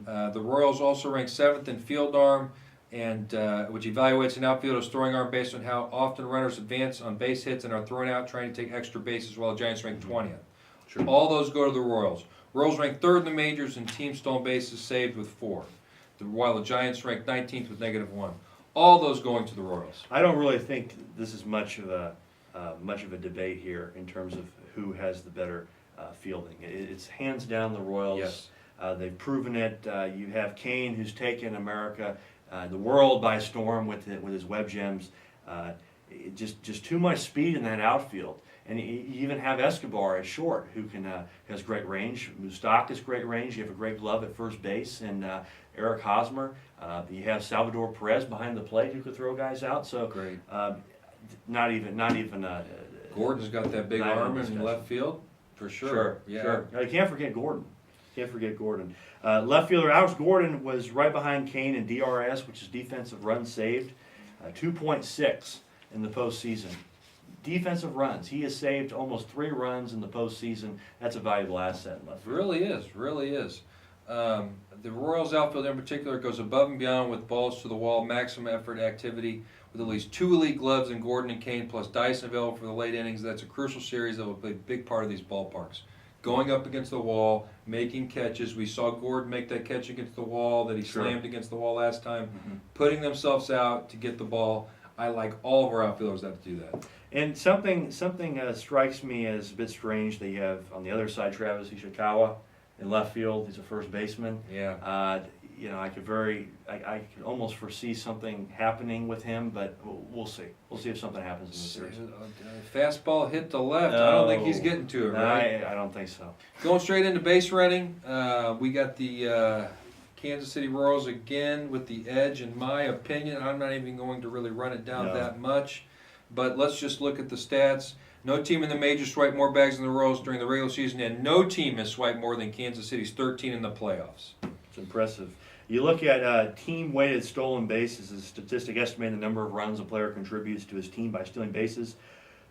The Royals also ranked 7th in field arm, and which evaluates an outfielder's throwing arm based on how often runners advance on base hits and are thrown out trying to take extra bases, while the Giants ranked 20th. Sure. All those go to the Royals. Royals ranked 3rd in the majors in team stolen bases saved with 4, while the Giants ranked 19th with -1. All those going to the Royals. I don't really think this is much of a debate here in terms of who has the better fielding. It's hands down the Royals. Yes. They've proven it. You have Kane, who's taken America, the world by storm with his web gems. Just too much speed in that outfield. And you even have Escobar at short, who has great range. Mustak has great range. You have a great glove at first base, and Eric Hosmer. You have Salvador Perez behind the plate, who could throw guys out. So Great. Not even. Gordon's got that big not arm even in left field, for sure. Sure, Yeah. sure. You can't forget Gordon. Left fielder Alex Gordon was right behind Kane in DRS, which is defensive runs saved, 2.6 in the postseason. Defensive runs. He has saved almost 3 runs in the postseason. That's a valuable asset in left field. Really is. The Royals outfield in particular goes above and beyond with balls to the wall, maximum effort activity, with at least 2 elite gloves in Gordon and Kane, plus Dyson available for the late innings. That's a crucial series that will play a big part of these ballparks. Going up against the wall, making catches. We saw Gordon make that catch against the wall that he slammed against the wall last time. Putting themselves out to get the ball. I like all of our outfielders that do that. And something strikes me as a bit strange. They have on the other side Travis Ishikawa in left field. He's a first baseman. Yeah. I could almost foresee something happening with him, but we'll see. We'll see if something happens in the series. Fastball hit to left. I don't think he's getting to it, right? I don't think so. Going straight into base running, we got the Kansas City Royals again with the edge, in my opinion. I'm not even going to really run it down that much, but let's just look at the stats. No team in the majors swiped more bags than the Royals during the regular season, and no team has swiped more than Kansas City's 13 in the playoffs. It's impressive. You look at team-weighted stolen bases, a statistic estimating the number of runs a player contributes to his team by stealing bases.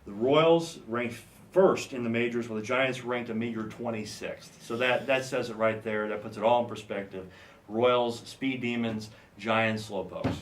The Royals ranked 1st in the majors, while the Giants ranked a meager 26th. So that says it right there. That puts it all in perspective. Royals, speed demons, Giants, slowpokes.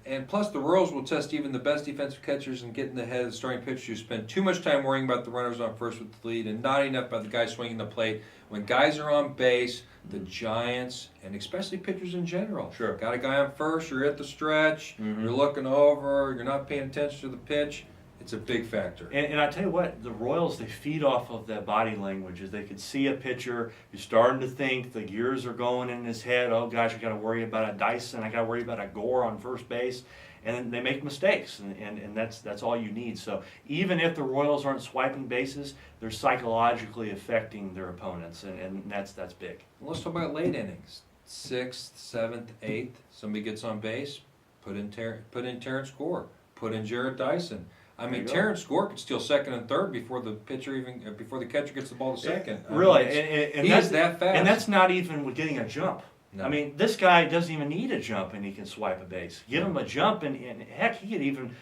And plus, the Royals will test even the best defensive catchers and get in the head of the starting pitchers who spend too much time worrying about the runners on first with the lead and not enough about the guys swinging the plate. When guys are on base, the Giants, and especially pitchers in general, got a guy on first, you're at the stretch, you're looking over, you're not paying attention to the pitch. It's a big factor. And I tell you what, the Royals, they feed off of that body language. As they could see a pitcher who's starting to think, the gears are going in his head. Oh gosh, I got to worry about a Dyson. I got to worry about a Gore on first base. And then they make mistakes, and that's all you need. So even if the Royals aren't swiping bases, they're psychologically affecting their opponents, and that's big. Let's talk about late innings. 6th, 7th, 8th. Somebody gets on base. Put in Terrence Gore. Put in Jarrett Dyson. I mean, Terrence Gore could steal 2nd and 3rd before the catcher gets the ball to second. Really, and he's that fast. And that's not even with getting a jump. No. I mean, this guy doesn't even need a jump, and he can swipe a base. Give him a jump, and heck, he could even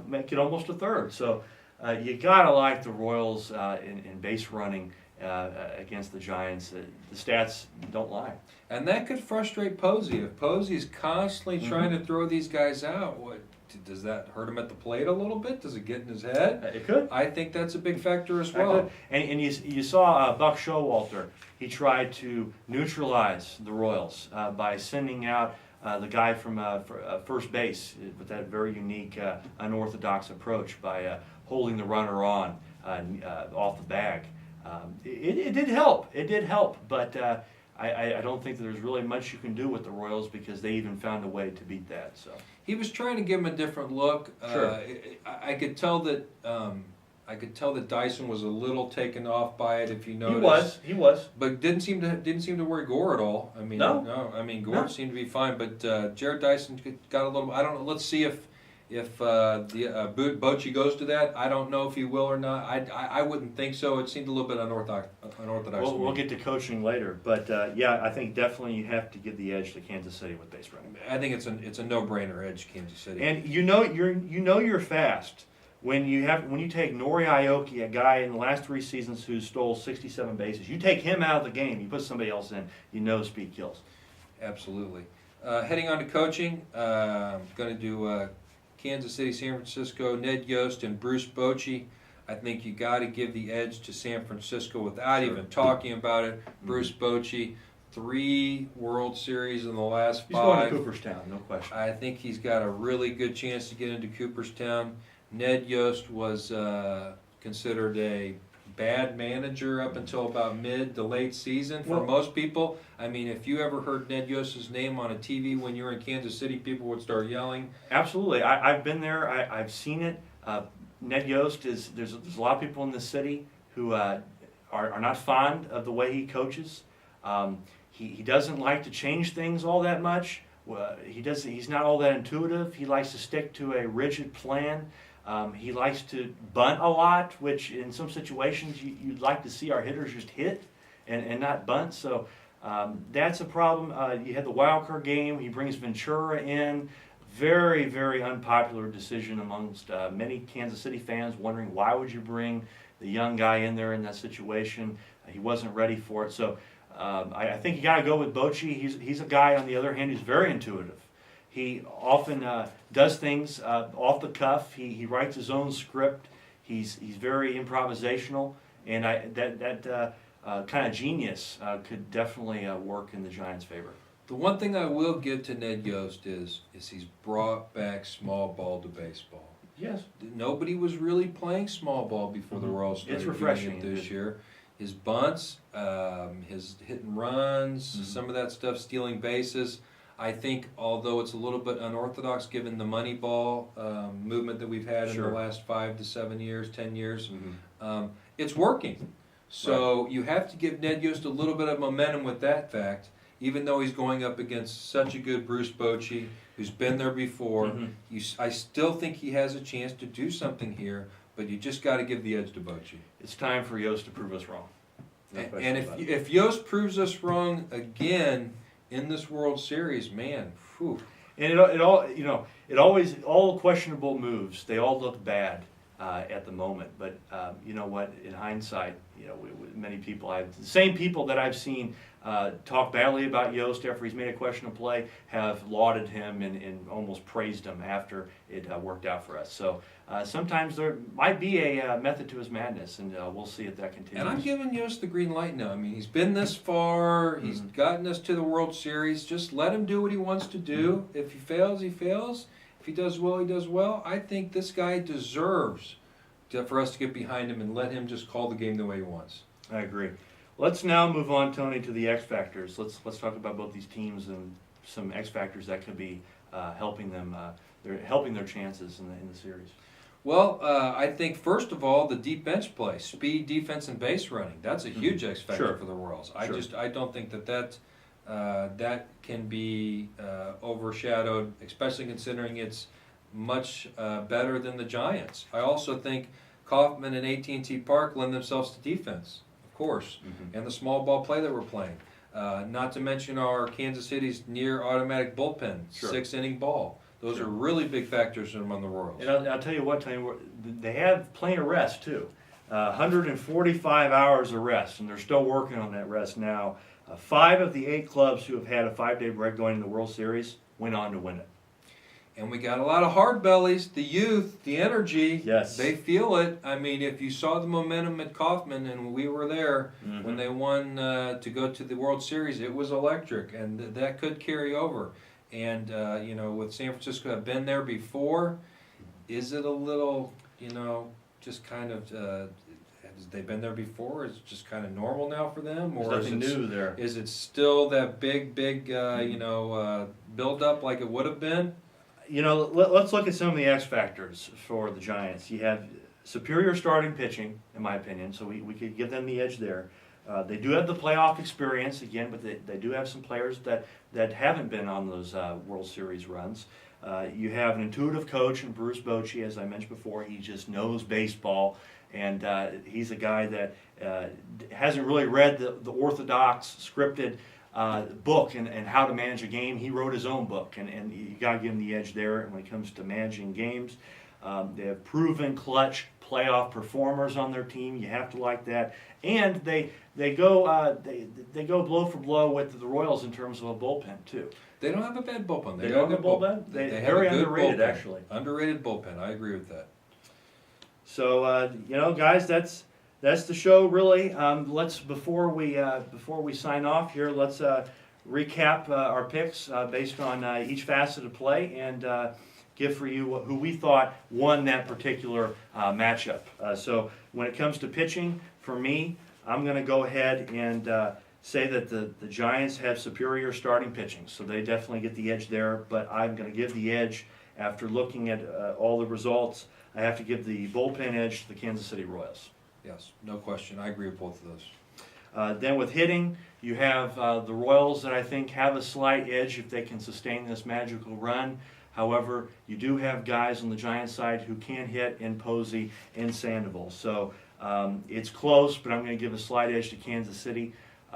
make it almost a 3rd. So you gotta like the Royals in base running against the Giants. The stats don't lie. And that could frustrate Posey. If Posey's constantly trying to throw these guys out, does that hurt him at the plate a little bit? Does it get in his head? It could. I think that's a big factor as well. And you saw Buck Showalter. He tried to neutralize the Royals by sending out the guy from first base with that very unique, unorthodox approach by holding the runner on off the bag. It did help. It did help, but I don't think that there's really much you can do with the Royals because they even found a way to beat that. So He was trying to give him a different look. Sure. I could tell that. I could tell that Dyson was a little taken off by it. If you noticed, he was. but didn't seem to worry Gore at all. I mean, No. I mean Gore No. seemed to be fine, but Jared Dyson got a little. I don't know. Let's see if Bochy goes to that. I don't know if he will or not. I wouldn't think so. It seemed a little bit unorthodox. To We'll me. get to coaching later, but yeah, I think definitely you have to give the edge to Kansas City with base running. I think it's a no-brainer edge Kansas City. And you're fast when you take Nori Aoki, a guy in the last 3 seasons who stole 67 bases. You take him out of the game, you put somebody else in. Speed kills. Absolutely. Heading on to coaching, going to do Kansas City, San Francisco, Ned Yost and Bruce Bochy. I think you got to give the edge to San Francisco without Sure. even talking about it. Bruce Bochy, 3 World Series in the last He's 5. going to Cooperstown, no question. I think he's got a really good chance to get into Cooperstown. Ned Yost was considered a bad manager up until about mid to late season for Well- most people. I mean, if you ever heard Ned Yost's name on a TV when you were in Kansas City, people would start yelling. Absolutely, I've been there. I've seen it. Ned Yost is there's a lot of people in this city who are not fond of the way he coaches. He doesn't like to change things all that much. He's not all that intuitive. He likes to stick to a rigid plan. He likes to bunt a lot, which in some situations you'd like to see our hitters just hit and not bunt. So that's a problem. You had the wild card game. He brings Ventura in. Very, very unpopular decision amongst many Kansas City fans, wondering why would you bring the young guy in there in that situation. He wasn't ready for it. So I think you got to go with Bochy. He's a guy, on the other hand, who's very intuitive. He often does things off the cuff. He writes his own script. He's very improvisational, and that kind of genius could definitely work in the Giants' favor. The one thing I will give to Ned Yost is he's brought back small ball to baseball. Yes. Nobody was really playing small ball before the Royals started It's refreshing doing it this year. His bunts, his hit and runs, some of that stuff, stealing bases. I think, although it's a little bit unorthodox given the money ball movement that we've had in the last 5 to 7 years, 10 years, it's working. So you have to give Ned Yost a little bit of momentum with that fact, even though he's going up against such a good Bruce Bochy, who's been there before. I still think he has a chance to do something here, but you just got to give the edge to Bochy. It's time for Yost to prove us wrong. And if Yost proves us wrong again in this World Series, man, whew. And all questionable moves, they all look bad at the moment. But you know what? In hindsight, many people, the same people that I've seen talk badly about Yost after he's made a questionable play have lauded him and almost praised him after it worked out for us. So sometimes there might be a method to his madness, and we'll see if that continues. And I'm giving Yost the green light now. I mean, he's been this far. He's gotten us to the World Series. Just let him do what he wants to do. If he fails, he fails. If he does well, he does well. I think this guy deserves for us to get behind him and let him just call the game the way he wants. I agree. Let's now move on, Tony, to the X factors. Let's talk about both these teams and some X factors that could be helping them. They're helping their chances in the series. Well, I think first of all the deep bench play, speed, defense, and base running. That's a huge X factor for the Royals. I don't think that can be overshadowed, especially considering it's much better than the Giants. I also think Kauffman and AT&T Park lend themselves to defense, of course, and the small ball play that we're playing. Not to mention our Kansas City's near automatic bullpen, 6-inning ball. Those are really big factors among the Royals. And I'll tell you what, Tony, they have plenty of rest too. 145 hours of rest, and they're still working on that rest now. 5 of the 8 clubs who have had a 5-day break going into the World Series went on to win it. And we got a lot of hard bellies, the youth, the energy. Yes. They feel it. I mean, if you saw the momentum at Kauffman, and we were there when they won to go to the World Series, it was electric, and that could carry over. And, with San Francisco, have been there before, is it a little, just kind of, they've been there before? Is it just kind of normal now for them, or There's nothing new there. Is it still that big build up like it would have been? Let's look at some of the X factors for the Giants. You have superior starting pitching, in my opinion, so we could give them the edge there. They do have the playoff experience again, but they do have some players that haven't been on those World Series runs. You have an intuitive coach in Bruce Bochy, as I mentioned before. He just knows baseball, and he's a guy that hasn't really read the orthodox scripted book and how to manage a game. He wrote his own book, and you got to give him the edge there when it comes to managing games. They have proven clutch playoff performers on their team. You have to like that, and they go blow for blow with the Royals in terms of a bullpen too. They don't have a bad bullpen. They don't have a bullpen. They have very a good underrated, bullpen. actually. Underrated bullpen. I agree with that. So guys, that's the show really. Let's before we sign off here, let's recap our picks based on each facet of play and give for you who we thought won that particular matchup. So when it comes to pitching, for me, I'm going to go ahead and say that the Giants have superior starting pitching, so they definitely get the edge there. But I'm going to give the edge after looking at all the results. I have to give the bullpen edge to the Kansas City Royals. Yes, no question. I agree with both of those. Then with hitting, you have the Royals that I think have a slight edge if they can sustain this magical run. However, you do have guys on the Giants side who can hit in Posey and Sandoval. So it's close, but I'm going to give a slight edge to Kansas City.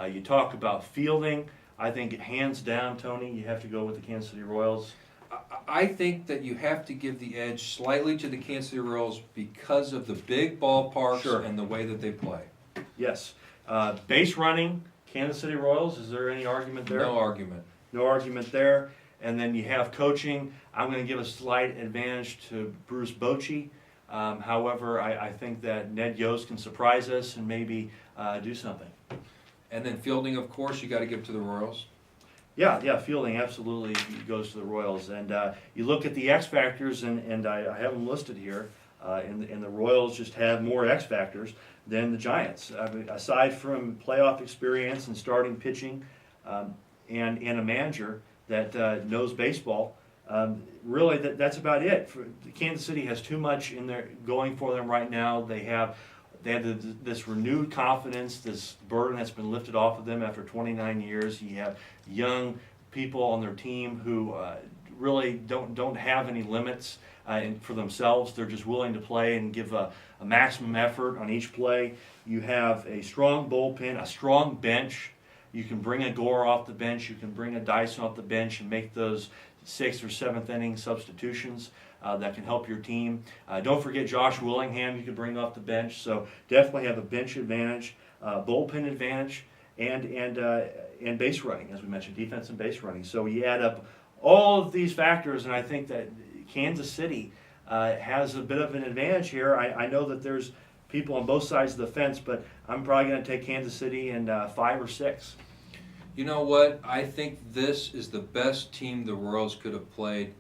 You talk about fielding. I think hands down, Tony, you have to go with the Kansas City Royals. I think that you have to give the edge slightly to the Kansas City Royals because of the big ballparks and the way that they play. Yes. Base running, Kansas City Royals, is there any argument there? No argument. No argument there. And then you have coaching. I'm going to give a slight advantage to Bruce Bochy. However, I think that Ned Yost can surprise us and maybe do something. And then fielding, of course, you got to give to the Royals. Yeah, fielding absolutely goes to the Royals. And you look at the X factors, and I have them listed here, and the Royals just have more X factors than the Giants. I mean, aside from playoff experience and starting pitching and a manager that knows baseball, really that's about it. Kansas City has too much in there going for them right now. They have this renewed confidence, this burden that's been lifted off of them after 29 years. You have young people on their team who really don't have any limits for themselves. They're just willing to play and give a maximum effort on each play. You have a strong bullpen, a strong bench. You can bring a Gore off the bench. You can bring a Dyson off the bench and make those 6th or 7th inning substitutions that can help your team. Don't forget Josh Willingham you can bring off the bench. So definitely have a bench advantage, bullpen advantage, and base running, as we mentioned, defense and base running. So you add up all of these factors, and I think that Kansas City has a bit of an advantage here. I know that there's people on both sides of the fence, but I'm probably going to take Kansas City in 5 or 6. You know what? I think this is the best team the Royals could have played.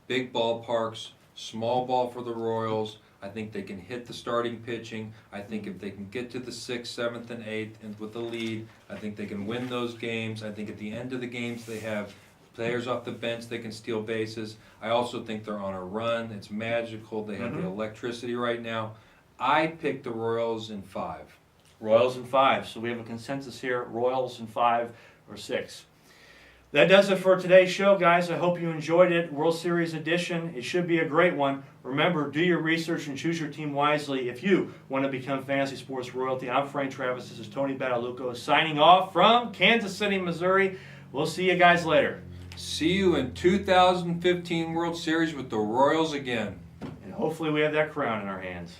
Big ballparks, small ball for the Royals. I think they can hit the starting pitching. I think if they can get to the 6th, 7th, and 8th and with the lead, I think they can win those games. I think at the end of the games they have players off the bench, they can steal bases. I also think they're on a run. It's magical. They have the electricity right now. I picked the Royals in 5. Royals in 5. So we have a consensus here, Royals in 5 or 6. That does it for today's show, guys. I hope you enjoyed it. World Series edition. It should be a great one. Remember, do your research and choose your team wisely if you want to become fantasy sports royalty. I'm Frank Travis. This is Tony Badalucco signing off from Kansas City, Missouri. We'll see you guys later. See you in 2015 World Series with the Royals again. And hopefully we have that crown in our hands.